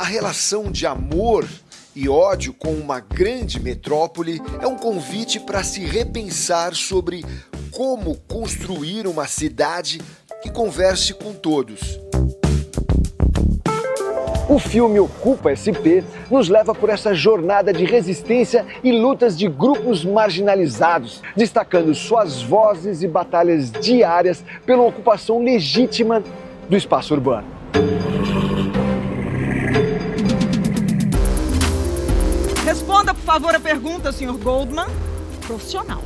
A relação de amor e ódio com uma grande metrópole é um convite para se repensar sobre como construir uma cidade que converse com todos. O filme Ocupa SP nos leva por essa jornada de resistência e lutas de grupos marginalizados, destacando suas vozes e batalhas diárias pela ocupação legítima do espaço urbano. Responda, por favor, a pergunta, Sr. Goldman. Profissional.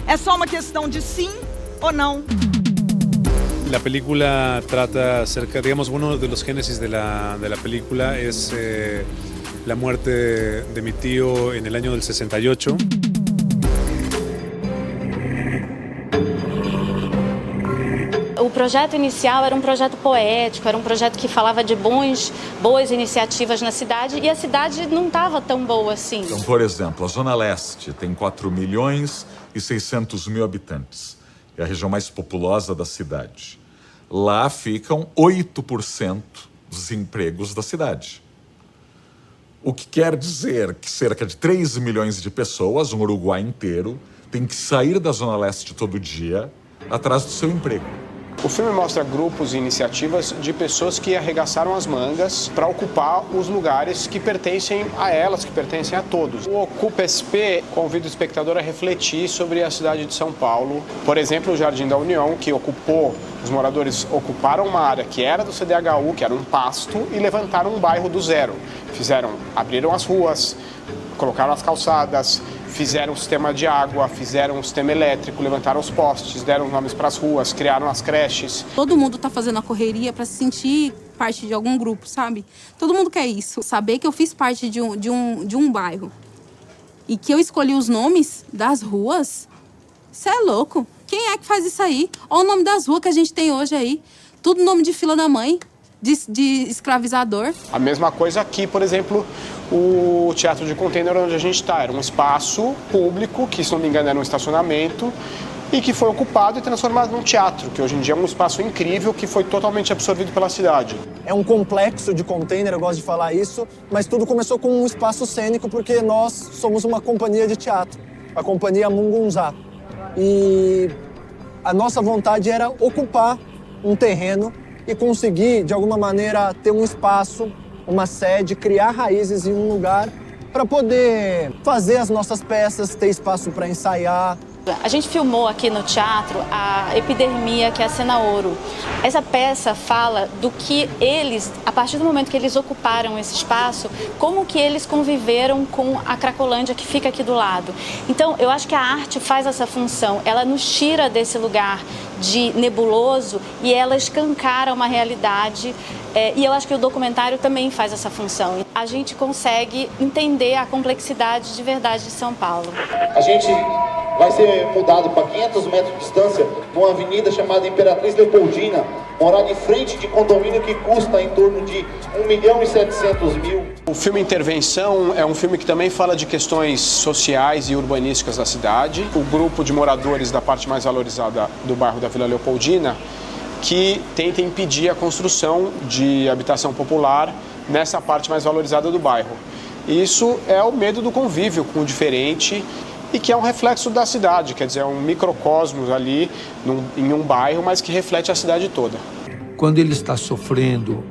É só uma questão de sim ou não? La película trata acerca, digamos, uno de los génesis de la película es la muerte de mi tío en el año del 68. O projeto inicial era um projeto poético, era um projeto que falava de boas iniciativas na cidade e a cidade não estava tão boa assim. Então, por exemplo, a Zona Leste tem 4.600.000 habitantes. É a região mais populosa da cidade. Lá ficam 8% dos empregos da cidade. O que quer dizer que cerca de 3 milhões de pessoas, um Uruguai inteiro, tem que sair da Zona Leste todo dia atrás do seu emprego. O filme mostra grupos e iniciativas de pessoas que arregaçaram as mangas para ocupar os lugares que pertencem a elas, que pertencem a todos. O Ocupa SP convida o espectador a refletir sobre a cidade de São Paulo. Por exemplo, o Jardim da União, que os moradores ocuparam uma área que era do CDHU, que era um pasto, e levantaram um bairro do zero. Abriram as ruas, colocaram as calçadas, fizeram um sistema de água, fizeram um sistema elétrico, levantaram os postes, deram nomes para as ruas, criaram as creches. Todo mundo tá fazendo a correria para se sentir parte de algum grupo, sabe? Todo mundo quer isso. Saber que eu fiz parte de um bairro e que eu escolhi os nomes das ruas, isso é louco. Quem é que faz isso aí? Olha o nome das ruas que a gente tem hoje aí. Tudo nome de fila da mãe, de escravizador. A mesma coisa aqui, por exemplo, o Teatro de Container onde a gente está. Era um espaço público, que se não me engano era um estacionamento, e que foi ocupado e transformado num teatro, que hoje em dia é um espaço incrível que foi totalmente absorvido pela cidade. É um complexo de container, eu gosto de falar isso, mas tudo começou com um espaço cênico porque nós somos uma companhia de teatro, a Companhia Mungunzá. E a nossa vontade era ocupar um terreno e conseguir, de alguma maneira, ter um espaço, uma sede, criar raízes em um lugar para poder fazer as nossas peças, ter espaço para ensaiar. A gente filmou aqui no teatro a Epidermia, que é a cena ouro. Essa peça fala do que eles, a partir do momento que eles ocuparam esse espaço, como que eles conviveram com a Cracolândia que fica aqui do lado. Então, eu acho que a arte faz essa função, ela nos tira desse lugar de nebuloso e ela escancara uma realidade. E eu acho que o documentário também faz essa função. A gente consegue entender a complexidade de verdade de São Paulo. A gente vai ser mudado para 500 metros de distância, numa avenida chamada Imperatriz Leopoldina, morar de frente de condomínio que custa em torno de 1.700.000. O filme Intervenção é um filme que também fala de questões sociais e urbanísticas da cidade. O grupo de moradores da parte mais valorizada do bairro da Vila Leopoldina, que tenta impedir a construção de habitação popular nessa parte mais valorizada do bairro. Isso é o medo do convívio com o diferente e que é um reflexo da cidade, quer dizer, é um microcosmos ali em um bairro, mas que reflete a cidade toda. Quando ele está sofrendo,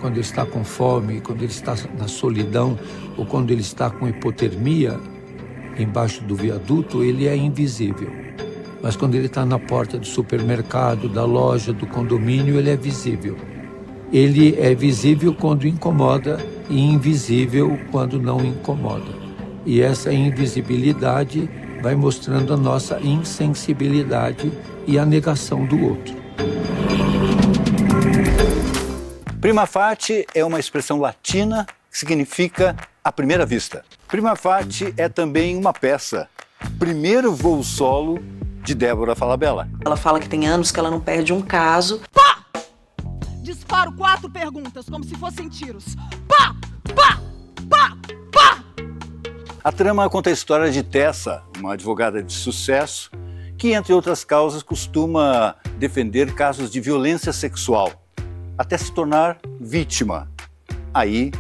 quando ele está com fome, quando ele está na solidão ou quando ele está com hipotermia, embaixo do viaduto, ele é invisível. Mas quando ele está na porta do supermercado, da loja, do condomínio, ele é visível. Ele é visível quando incomoda e invisível quando não incomoda. E essa invisibilidade vai mostrando a nossa insensibilidade e a negação do outro. Prima facie é uma expressão latina que significa à primeira vista. Prima facie é também uma peça. Primeiro voo solo de Débora Falabella. Ela fala que tem anos que ela não perde um caso. Pá! Disparo 4 perguntas, como se fossem tiros. Pá! Pá! Pá! Pá! A trama conta a história de Tessa, uma advogada de sucesso, que, entre outras causas, costuma defender casos de violência sexual, até se tornar vítima. Aí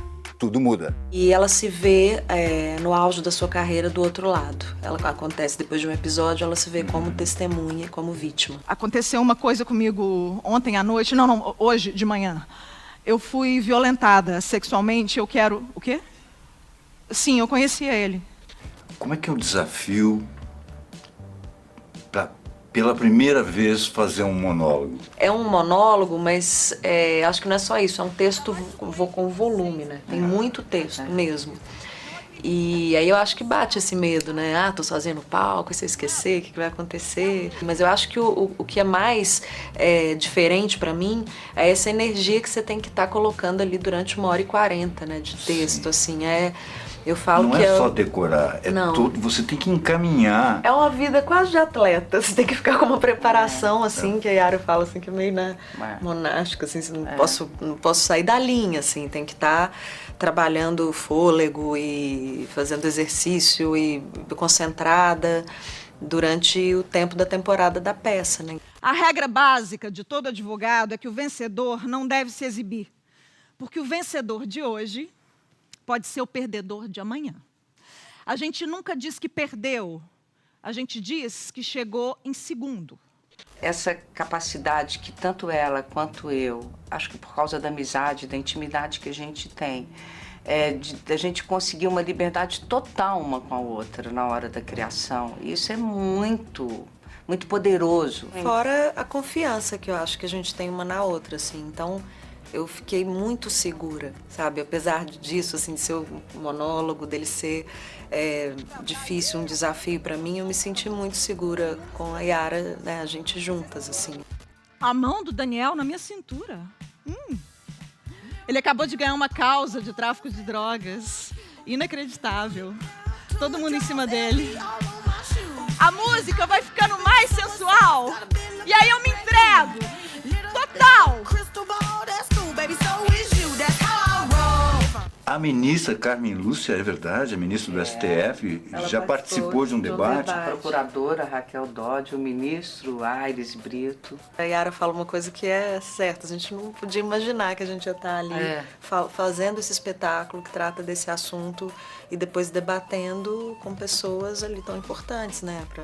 tudo muda. E ela se vê no auge da sua carreira do outro lado. Ela acontece depois de um episódio, ela se vê como testemunha, como vítima. Aconteceu uma coisa comigo ontem à noite, não, hoje de manhã. Eu fui violentada sexualmente, eu quero... O quê? Sim, eu conhecia ele. Como é que é o desafio para, pela primeira vez, fazer um monólogo? É um monólogo, mas acho que não é só isso, é um texto com volume, né? Tem muito texto mesmo. E aí eu acho que bate esse medo, né? Ah, tô sozinha no palco, e se eu esquecer, o que vai acontecer? Mas eu acho que o que é mais diferente pra mim é essa energia que você tem que estar colocando ali durante 1h40, né? De texto, assim, eu falo não que é só decorar, tudo, você tem que encaminhar. É uma vida quase de atleta, você tem que ficar com uma preparação, assim, que a Yara fala, assim, que é meio, né, monástica, assim, não posso sair da linha, assim, tem que estar trabalhando fôlego e fazendo exercício e concentrada durante o tempo da temporada da peça, né. A regra básica de todo advogado é que o vencedor não deve se exibir, porque o vencedor de hoje pode ser o perdedor de amanhã. A gente nunca diz que perdeu, a gente diz que chegou em segundo. Essa capacidade que tanto ela quanto eu, acho que por causa da amizade, da intimidade que a gente tem, da gente conseguir uma liberdade total uma com a outra na hora da criação. Isso é muito, muito poderoso. Fora a confiança que eu acho que a gente tem uma na outra, assim, então... Eu fiquei muito segura, sabe? Apesar disso, assim, de ser um monólogo, dele ser difícil, um desafio para mim, eu me senti muito segura com a Yara, né? A gente juntas, assim. A mão do Daniel na minha cintura. Ele acabou de ganhar uma causa de tráfico de drogas. Inacreditável. Todo mundo em cima dele. A música vai ficando mais sensual. E aí eu me entrego. Total! A ministra Carmen Lúcia, é verdade, a ministra do STF, já participou de um debate. A procuradora Raquel Dodge, o ministro Aires Brito. A Yara fala uma coisa que é certa, a gente não podia imaginar que a gente ia estar ali fazendo esse espetáculo que trata desse assunto e depois debatendo com pessoas ali tão importantes, né, para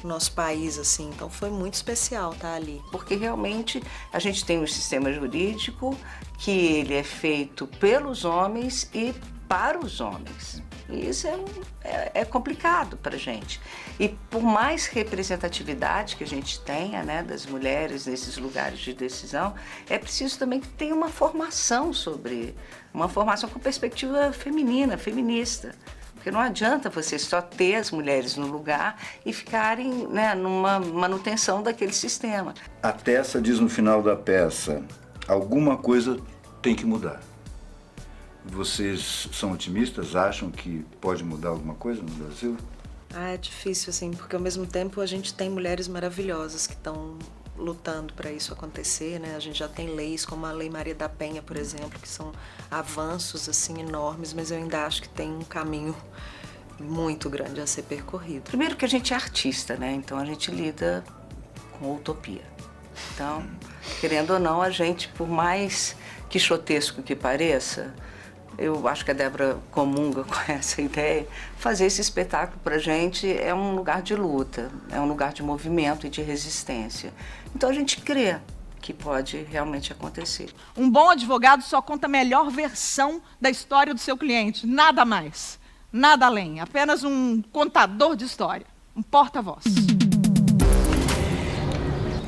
o nosso país, assim. Então foi muito especial estar ali. Porque realmente a gente tem um sistema jurídico que ele é feito pelos homens e para os homens. E isso é complicado para a gente. E por mais representatividade que a gente tenha, né, das mulheres nesses lugares de decisão, é preciso também que tenha uma formação uma formação com perspectiva feminina, feminista. Porque não adianta você só ter as mulheres no lugar e ficarem, né, numa manutenção daquele sistema. A Tessa diz no final da peça, alguma coisa tem que mudar. Vocês são otimistas? Acham que pode mudar alguma coisa no Brasil? É difícil, assim, porque ao mesmo tempo a gente tem mulheres maravilhosas que estão lutando para isso acontecer, né? A gente já tem leis como a Lei Maria da Penha, por exemplo, que são avanços assim enormes, mas eu ainda acho que tem um caminho muito grande a ser percorrido. Primeiro que a gente é artista, né? Então a gente lida com utopia. Então, querendo ou não, a gente, por mais quixotesco que pareça, eu acho que a Débora comunga com essa ideia, fazer esse espetáculo pra gente é um lugar de luta, é um lugar de movimento e de resistência. Então a gente crê que pode realmente acontecer. Um bom advogado só conta a melhor versão da história do seu cliente, nada mais, nada além, apenas um contador de história, um porta-voz.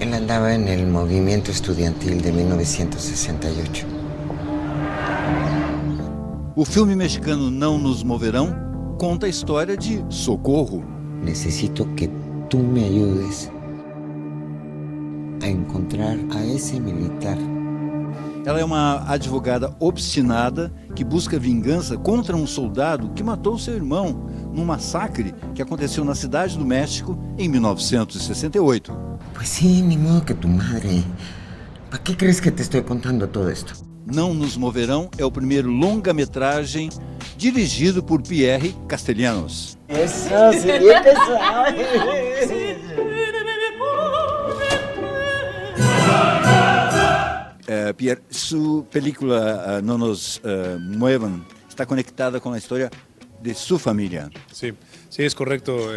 Él andaba en el movimiento estudiantil de 1968. O filme mexicano Não Nos Moverão conta a história de Socorro. Necesito que tú me ayudes a encontrar a ese militar. Ela é uma advogada obstinada que busca vingança contra um soldado que matou seu irmão num massacre que aconteceu na cidade do México em 1968. Pues sí, ni modo que tu madre. ¿Para qué crees que te estoy contando todo esto? Não Nos Moverão é o primeiro longa-metragem dirigido por Pierre Castellanos. Isso, seria pessoal. Pierre, su película No nos muevan está conectada con la historia de su familia. Sí, sí, es correcto.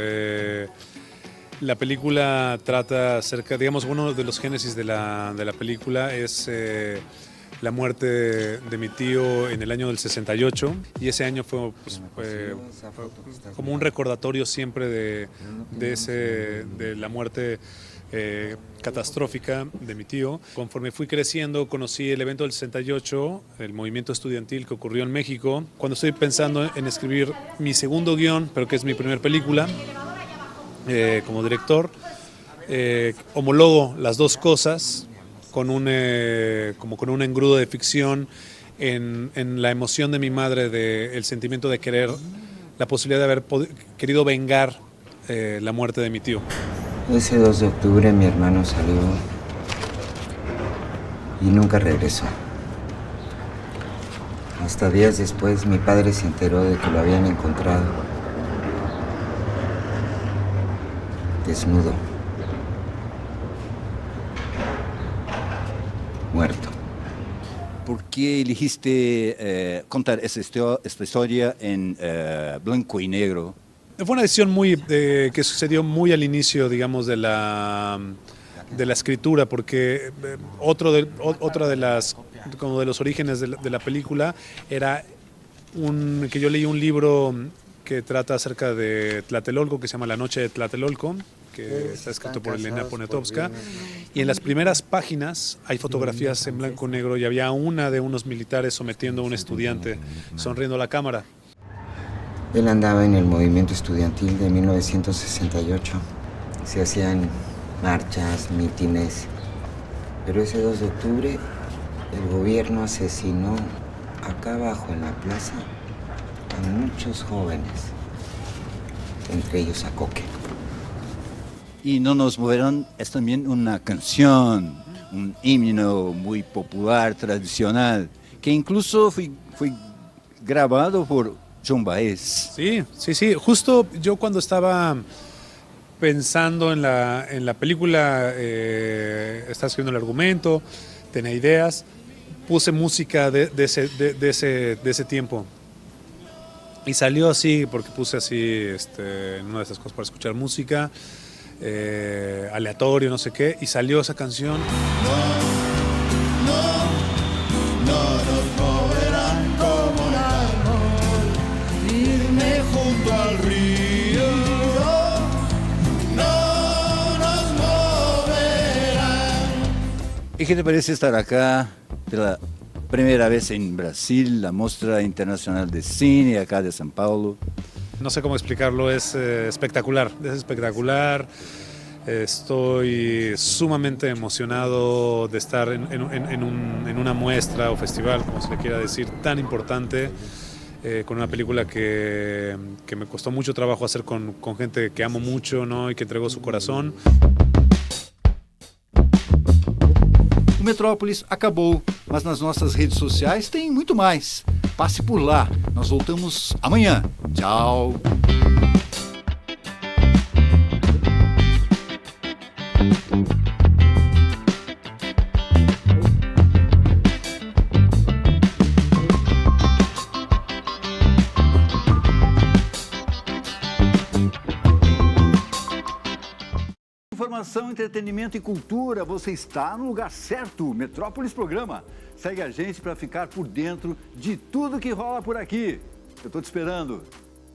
La película trata acerca, digamos, uno de los génesis de la película es la muerte de mi tío en el año del 68, y ese año fue como un recordatorio siempre de la muerte catastrófica de mi tío. Conforme fui creciendo, conocí el evento del 68, el movimiento estudiantil que ocurrió en México. Cuando estoy pensando en escribir mi segundo guión, pero que es mi primer película, como director, homologo las dos cosas con un engrudo de ficción en la emoción de mi madre, del sentimiento de querer, la posibilidad de haber querido vengar la muerte de mi tío. Ese 2 de octubre mi hermano salió y nunca regresó. Hasta días después mi padre se enteró de que lo habían encontrado desnudo, muerto. ¿Por qué elegiste contar esta historia en blanco y negro? Fue una decisión que sucedió muy al inicio, digamos, de la escritura, porque otra de los orígenes de la película era que yo leí un libro que trata acerca de Tlatelolco, que se llama La Noche de Tlatelolco, que está escrito por Elena Poniatowska, y en las primeras páginas hay fotografías en blanco y negro, y había una de unos militares sometiendo a un estudiante sonriendo a la cámara. Él andaba en el movimiento estudiantil de 1968. Se hacían marchas, mítines, pero ese 2 de octubre el gobierno asesinó acá abajo en la plaza a muchos jóvenes, entre ellos a Coque. Y No nos moverán es también una canción, un himno muy popular, tradicional, que incluso fue grabado por Joan Baez. Sí. Justo yo cuando estaba pensando en la película, estaba escribiendo el argumento, tenía ideas, puse música de ese tiempo. Y salió así, porque puse así en una de esas cosas para escuchar música, aleatorio, no sé qué, y salió esa canción. Al río, no nos moverán. ¿Y qué te parece estar acá de la primera vez en Brasil, la Mostra Internacional de Cine acá de São Paulo? No sé cómo explicarlo, es espectacular, Estoy sumamente emocionado de estar en una muestra o festival, como se le quiera decir, tan importante. Con una película que me costó mucho trabajo hacer con gente que amo mucho, ¿no? Y que entregó su corazón. O Metrópolis acabou, mas nas nossas redes sociais tem muito mais. Passe por lá. Nós voltamos amanhã. Tchau. Informação, entretenimento e cultura, você está no lugar certo, Metrópolis Programa. Segue a gente para ficar por dentro de tudo que rola por aqui. Eu estou te esperando.